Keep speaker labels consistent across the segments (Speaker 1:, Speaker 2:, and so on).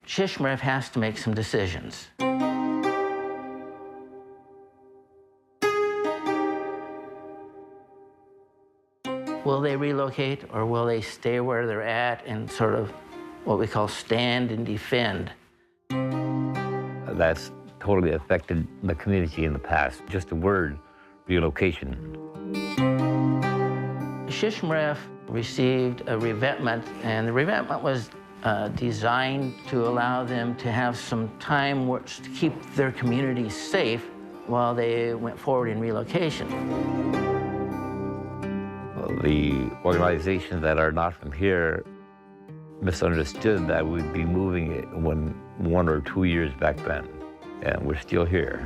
Speaker 1: Shishmaref has to make some decisions. Will they relocate, or will they stay where they're at and sort of what we call stand and defend?
Speaker 2: That's totally affected the community in the past. Just the word relocation.
Speaker 1: Shishmaref received a revetment, and the revetment was designed to allow them to have some time to keep their community safe while they went forward in relocation.
Speaker 2: The organizations that are not from here misunderstood that we'd be moving it 1 or 2 years back then, and we're still here.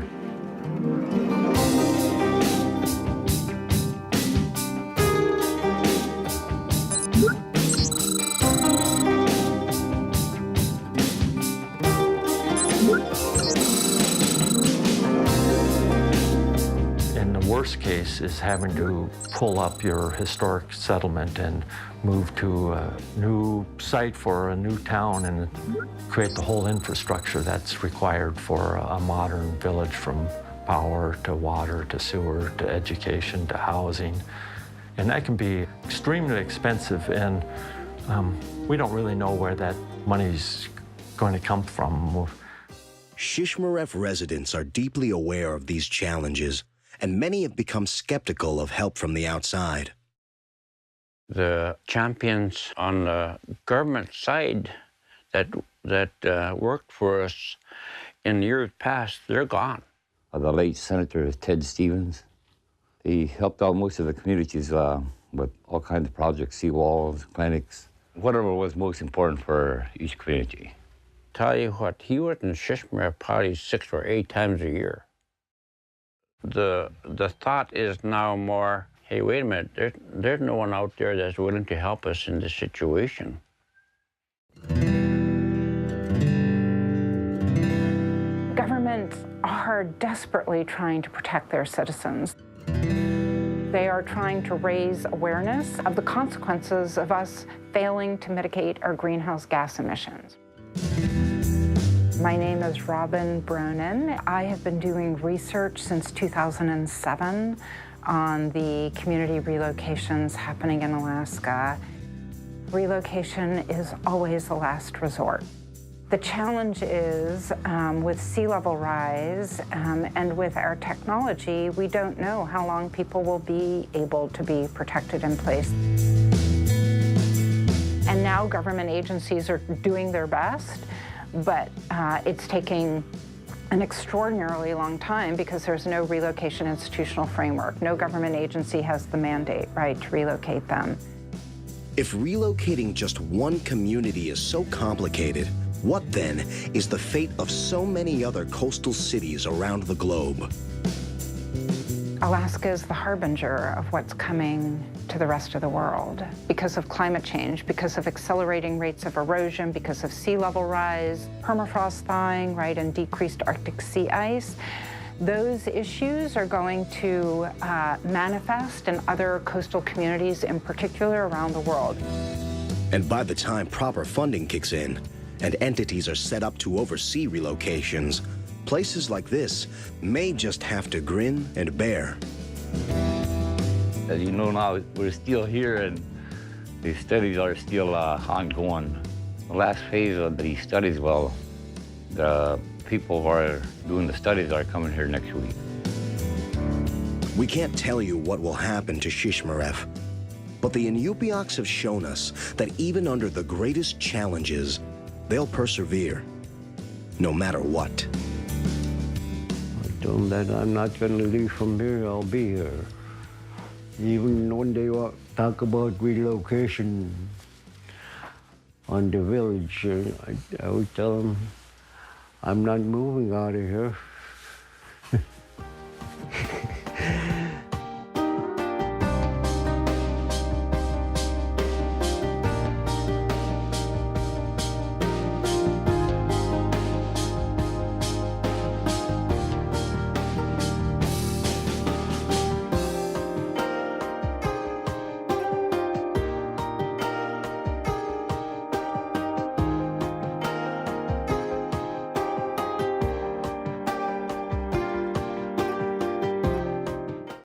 Speaker 3: Worst case is having to pull up your historic settlement and move to a new site for a new town and create the whole infrastructure that's required for a modern village, from power to water to sewer to education to housing. And that can be extremely expensive, and we don't really know where that money's going to come from.
Speaker 4: Shishmaref residents are deeply aware of these challenges, and many have become skeptical of help from the outside.
Speaker 5: The champions on the government side that worked for us in years past, they're gone.
Speaker 2: The late Senator Ted Stevens, he helped out most of the communities with all kinds of projects, seawalls, clinics, whatever was most important for each community.
Speaker 5: Tell you what, he was in Shishmaref probably 6 or 8 times a year. The thought is now more, hey, wait a minute, there's no one out there that's willing to help us in this situation.
Speaker 6: Governments are desperately trying to protect their citizens. They are trying to raise awareness of the consequences of us failing to mitigate our greenhouse gas emissions. My name is Robin Bronin. I have been doing research since 2007 on the community relocations happening in Alaska. Relocation is always the last resort. The challenge is with sea level rise and with our technology, we don't know how long people will be able to be protected in place. And now government agencies are doing their best, but it's taking an extraordinarily long time because there's no relocation institutional framework. No government agency has the mandate, right, to relocate them.
Speaker 4: If relocating just one community is so complicated, what then is the fate of so many other coastal cities around the globe?
Speaker 6: Alaska is the harbinger of what's coming to the rest of the world because of climate change, because of accelerating rates of erosion, because of sea level rise, permafrost thawing, right, and decreased Arctic sea ice. Those issues are going to manifest in other coastal communities, in particular around the world.
Speaker 4: And by the time proper funding kicks in and entities are set up to oversee relocations, places like this may just have to grin and bear.
Speaker 2: As you know now, we're still here and the studies are still ongoing. The last phase of the studies, well, the people who are doing the studies are coming here next week.
Speaker 4: We can't tell you what will happen to Shishmaref, but the Inupiaqs have shown us that even under the greatest challenges, they'll persevere, no matter what.
Speaker 7: I told them that I'm not going to leave from here, I'll be here. Even when they talk about relocation on the village, I would tell them, I'm not moving out of here.